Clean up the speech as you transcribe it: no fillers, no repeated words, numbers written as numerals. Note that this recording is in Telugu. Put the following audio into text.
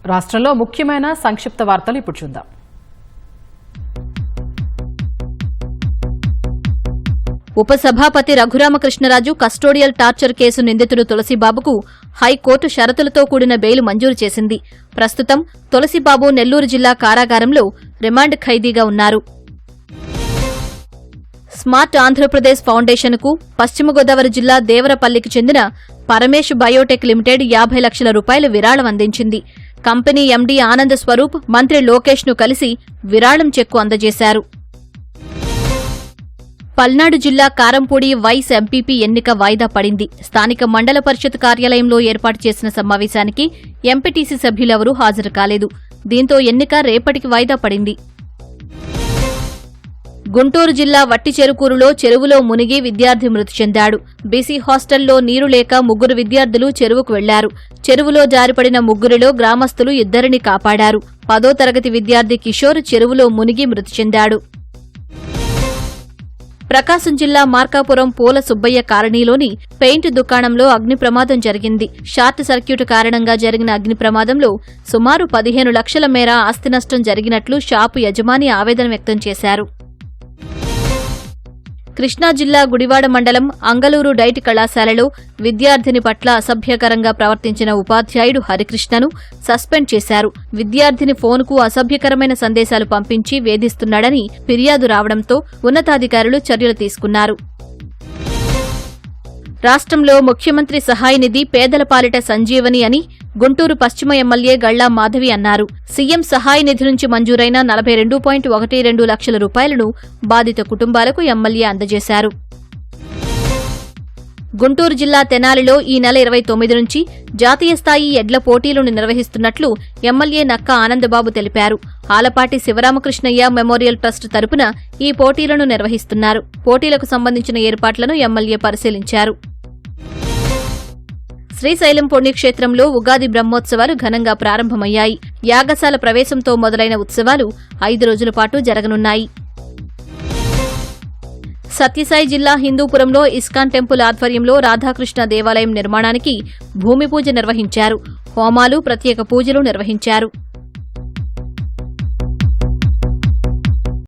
రాష్ట్రంలో ముఖ్యమైన సంక్షిప్త వార్తలు ఇప్పుడు చూద్దాం. ఉపసభాపతి రఘురామకృష్ణరాజు కస్టోడియల్ టార్చర్ కేసు నిందితుడు తులసిబాబుకు హైకోర్టు షరతులతో కూడిన బెయిల్ మంజూరు చేసింది. ప్రస్తుతం తులసిబాబు నెల్లూరు జిల్లా కారాగారంలో రిమాండ్ ఖైదీగా ఉన్నారు. స్మార్ట్ ఆంధ్రప్రదేశ్ ఫౌండేషన్కు పశ్చిమ గోదావరి జిల్లా దేవరపల్లికి చెందిన పరమేశ్ బయోటెక్ లిమిటెడ్ 50 లక్షల రూపాయల విరాళం అందించింది. కంపెనీ ఎండీ ఆనంద్ స్వరూప్ మంత్రి లోకేష్ ను కలిసి విరాళం చెక్కు అందజేశారు. పల్నాడు జిల్లా కారంపూడి వైస్ ఎంపీపీ ఎన్నిక వాయిదా పడింది. స్థానిక మండల పరిషత్ కార్యాలయంలో ఏర్పాటు చేసిన సమావేశానికి ఎంపీటీసీ సభ్యులెవరూ హాజరు కాలేదు. దీంతో ఎన్నిక రేపటికి వాయిదా పడింది. గుంటూరు జిల్లా వట్టిచెరుకూరులో చెరువులో మునిగి విద్యార్థి మృతి చెందాడు. బీసీ హాస్టల్లో నీరు లేక 3 విద్యార్థులు చెరువుకు వెళ్లారు. చెరువులో జారిపడిన 3లో గ్రామస్తులు 2ని కాపాడారు. 10వ తరగతి విద్యార్థి కిషోర్ చెరువులో మునిగి మృతి చెందాడు. ప్రకాశం జిల్లా మార్కాపురం పూల సుబ్బయ్య కాలనీలోని పెయింట్ దుకాణంలో అగ్ని ప్రమాదం జరిగింది. షార్ట్ సర్క్యూట్ కారణంగా జరిగిన అగ్ని ప్రమాదంలో సుమారు 15 లక్షల మేర ఆస్తి నష్టం జరిగినట్లు షాపు యజమాని ఆవేదన వ్యక్తం చేశారు. కృష్ణా జిల్లా గుడివాడ మండలం అంగలూరు డైట్ కళాశాలలో విద్యార్థిని పట్ల అసభ్యకరంగా ప్రవర్తించిన ఉపాధ్యాయుడు హరికృష్ణను సస్పెండ్ చేశారు. విద్యార్థిని ఫోన్కు అసభ్యకరమైన సందేశాలు పంపించి వేధిస్తున్నాడని ఫిర్యాదు రావడంతో ఉన్నతాధికారులు చర్యలు తీసుకున్నారు. రాష్ట్రంలో ముఖ్యమంత్రి సహాయ నిధి పేదల పాలిట సంజీవని అని గుంటూరు పశ్చిమ ఎమ్మెల్యే గళ్లా మాధవి అన్నారు. సీఎం సహాయ నిధి నుంచి మంజూరైన 42.12 లక్షల రూపాయలను బాధిత కుటుంబాలకు ఎమ్మెల్యే అందజేశారు. గుంటూరు జిల్లా తెనాలిలో ఈ నెల 29 నుంచి జాతీయ స్థాయి ఎడ్ల పోటీలను నిర్వహిస్తున్నట్లు ఎమ్మెల్యే నక్కా ఆనందబాబు తెలిపారు. ఆలపాటి శివరామకృష్ణయ్య మెమోరియల్ ట్రస్ట్ తరపున ఈ పోటీలను నిర్వహిస్తున్నారు. పోటీలకు సంబంధించిన ఏర్పాట్లను ఎమ్మెల్యే పరిశీలించారు. శ్రీశైలం పుణ్యక్షేత్రంలో ఉగాది బ్రహ్మోత్సవాలు ఘనంగా ప్రారంభమయ్యాయి. యాగశాల ప్రవేశంతో మొదలైన ఉత్సవాలు 5 రోజుల పాటు జరగనున్నాయి. సత్యసాయి జిల్లా హిందూపురంలో ఇస్కాన్ టెంపుల్ ఆధ్వర్యంలో రాధాకృష్ణ దేవాలయం నిర్మాణానికి భూమి పూజ నిర్వహించారు. హోమాలు, ప్రత్యేక పూజలు నిర్వహించారు.